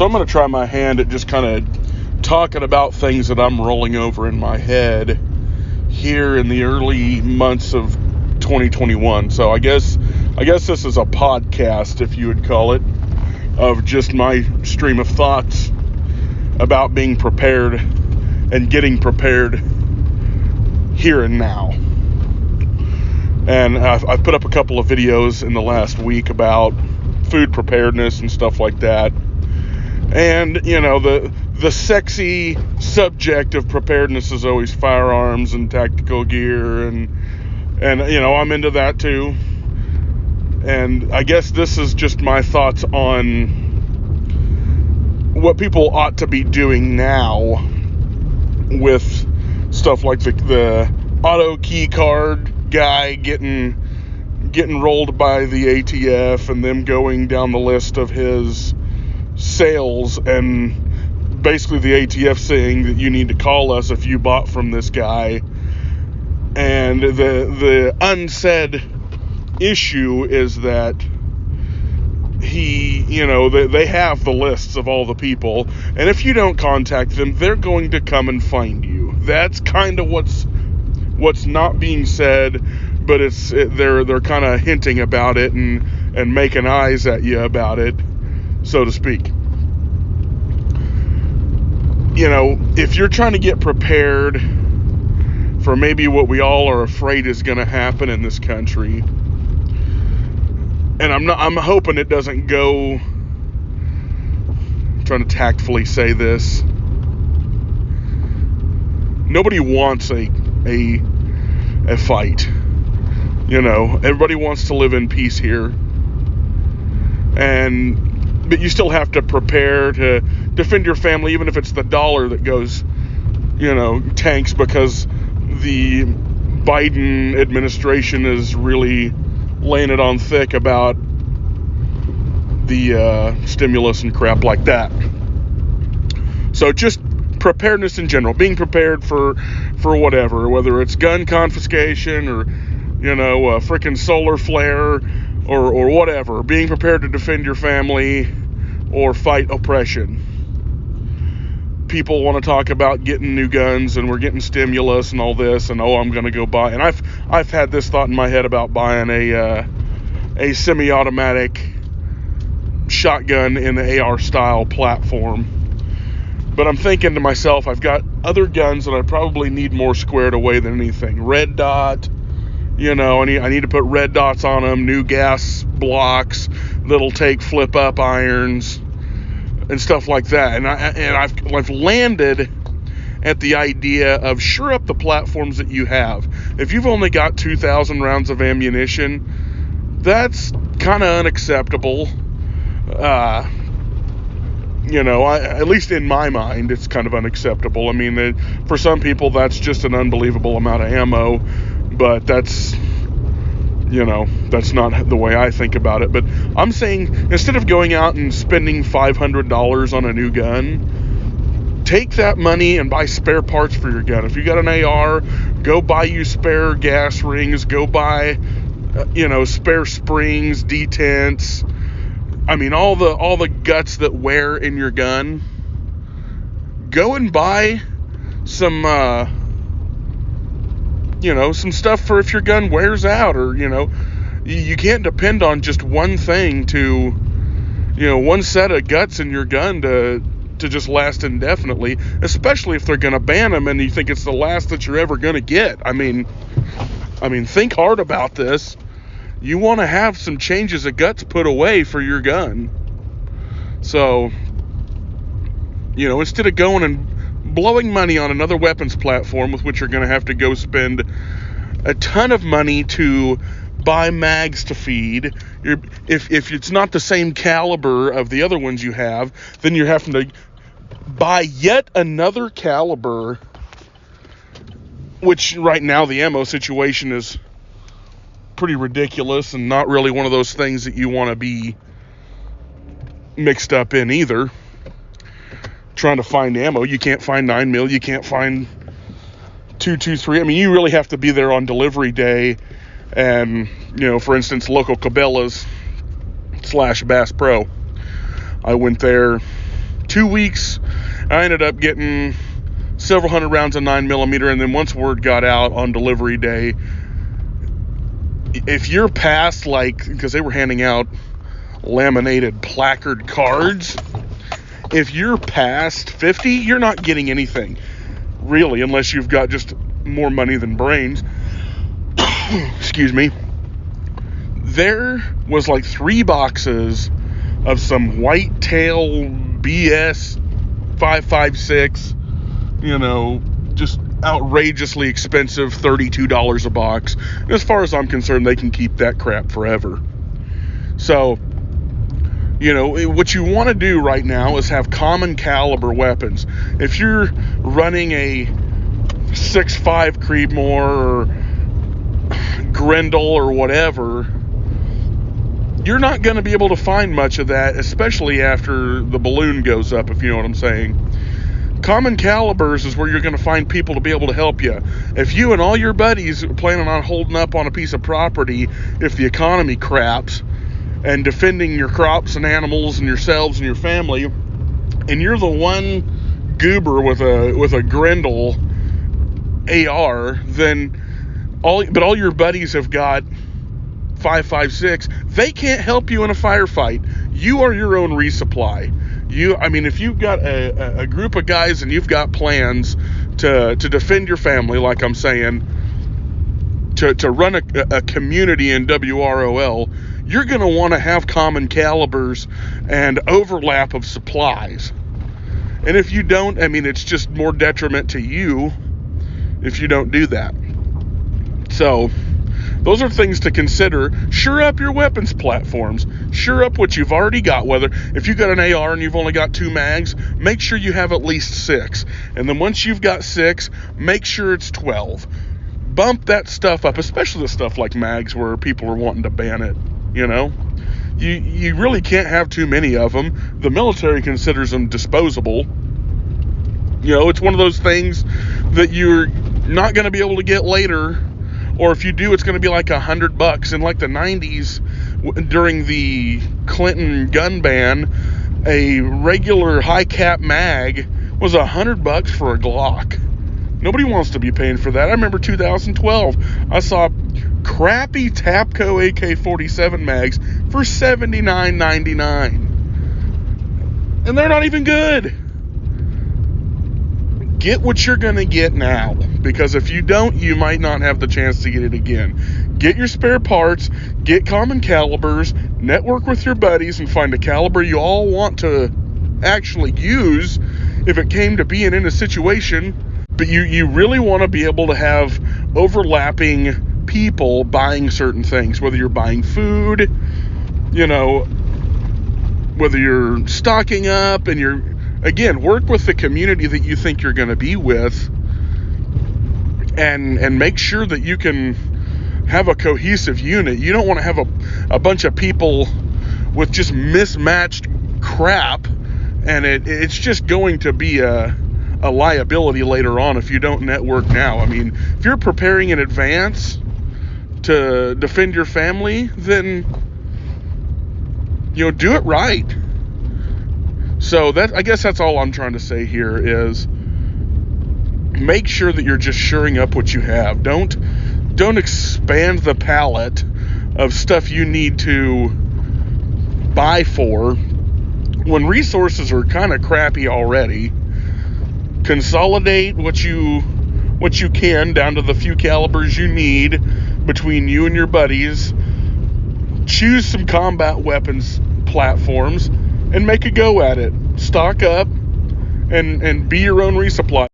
So I'm going to try my hand at just kind of talking about things that I'm rolling over in my head here in the early months of 2021. So I guess this is a podcast, if you would call it, of just my stream of thoughts about being prepared and getting prepared here and now. And I've put up a couple of videos in the last week about food preparedness and stuff like that. And, the sexy subject of preparedness is always firearms and tactical gear. And I'm into that too. And I guess this is just my thoughts on what people ought to be doing now with stuff like the auto key card guy getting rolled by the ATF and them going down the list of his sales and basically the ATF saying that you need to call us if you bought from this guy. And the unsaid issue is that they have the lists of all the people, and if you don't contact them, they're going to come and find you. That's kind of what's not being said, but they're kind of hinting about it and making eyes at you about it, so to speak. If you're trying to get prepared for maybe what we all are afraid is going to happen in this country, and I'm hoping it doesn't go, I'm trying to tactfully say this, nobody wants a fight. Everybody wants to live in peace here. But you still have to prepare to defend your family, even if it's the dollar that goes, tanks, because the Biden administration is really laying it on thick about the stimulus and crap like that. So just preparedness in general, being prepared for whatever, whether it's gun confiscation or a freaking solar flare or whatever, being prepared to defend your family or fight oppression. People want to talk about getting new guns and we're getting stimulus and all this, and I'm going to go buy, and I've had this thought in my head about buying a semi-automatic shotgun in the AR style platform. But I'm thinking to myself, I've got other guns that I probably need more squared away than anything. Red dot, I need to put red dots on them, new gas blocks that'll take flip up irons and stuff like that. And I've landed at the idea of sure up the platforms that you have. If you've only got 2,000 rounds of ammunition, that's kind of unacceptable. At least in my mind, it's kind of unacceptable. I mean, for some people, that's just an unbelievable amount of ammo, but that's not the way I think about it. But I'm saying, instead of going out and spending $500 on a new gun, take that money and buy spare parts for your gun. If you got an AR, go buy you spare gas rings, go buy, spare springs, detents. I mean, all the guts that wear in your gun. Go and buy some, some stuff for if your gun wears out, or, you can't depend on just one thing to, one set of guts in your gun to just last indefinitely, especially if they're going to ban them and you think it's the last that you're ever going to get. I mean, think hard about this. You want to have some changes of guts put away for your gun. So, instead of going and blowing money on another weapons platform with which you're going to have to go spend a ton of money to buy mags to feed, if it's not the same caliber of the other ones you have, then you're having to buy yet another caliber, which right now the ammo situation is pretty ridiculous and not really one of those things that you want to be mixed up in either. Trying to find ammo, you can't find 9mm, you can't find 223. I mean, you really have to be there on delivery day. And, for instance, local Cabela's / Bass Pro, I went there 2 weeks, I ended up getting several hundred rounds of 9mm, and then once word got out on delivery day, if you're past, like, because they were handing out laminated placard cards, if you're past 50, you're not getting anything, really, unless you've got just more money than brains. Excuse me. There was like 3 boxes of some whitetail BS 5.56, just outrageously expensive, $32 a box. And as far as I'm concerned, they can keep that crap forever. So, what you want to do right now is have common caliber weapons. If you're running a 6.5 Creedmoor or Grendel or whatever, you're not going to be able to find much of that, especially after the balloon goes up, if you know what I'm saying. Common calibers is where you're going to find people to be able to help you. If you and all your buddies are planning on holding up on a piece of property if the economy craps, and defending your crops and animals and yourselves and your family, and you're the one goober with a Grendel AR, then all your buddies have got 5.56, they can't help you in a firefight. You are your own resupply. If you've got a group of guys and you've got plans to defend your family, like I'm saying, to run a community in WROL, you're going to want to have common calibers and overlap of supplies. And if you don't, it's just more detriment to you if you don't do that. So, those are things to consider. Sure up your weapons platforms. Sure up what you've already got. Whether if you've got an AR and you've only got 2 mags, make sure you have at least 6. And then once you've got 6, make sure it's 12. Bump that stuff up, especially the stuff like mags where people are wanting to ban it. You really can't have too many of them. The military considers them disposable. It's one of those things that you're not going to be able to get later, or if you do, it's going to be like $100. In like the 90s, during the Clinton gun ban, a regular high cap mag was $100 for a Glock. Nobody wants to be paying for that. I remember 2012, I saw crappy Tapco AK-47 mags for $79.99. And they're not even good. Get what you're going to get now, because if you don't, you might not have the chance to get it again. Get your spare parts, get common calibers, network with your buddies, and find a caliber you all want to actually use if it came to being in a situation. But you really want to be able to have overlapping people buying certain things, whether you're buying food, whether you're stocking up, and again, work with the community that you think you're going to be with, and make sure that you can have a cohesive unit. You don't want to have a bunch of people with just mismatched crap, and it's just going to be a liability later on if you don't network now. If you're preparing in advance to defend your family, then do it right. So I guess that's all I'm trying to say here is make sure that you're just shoring up what you have. Don't expand the palette of stuff you need to buy for when resources are kind of crappy already. Consolidate what you can down to the few calibers you need between you and your buddies. Choose some combat weapons platforms and make a go at it. Stock up and be your own resupply.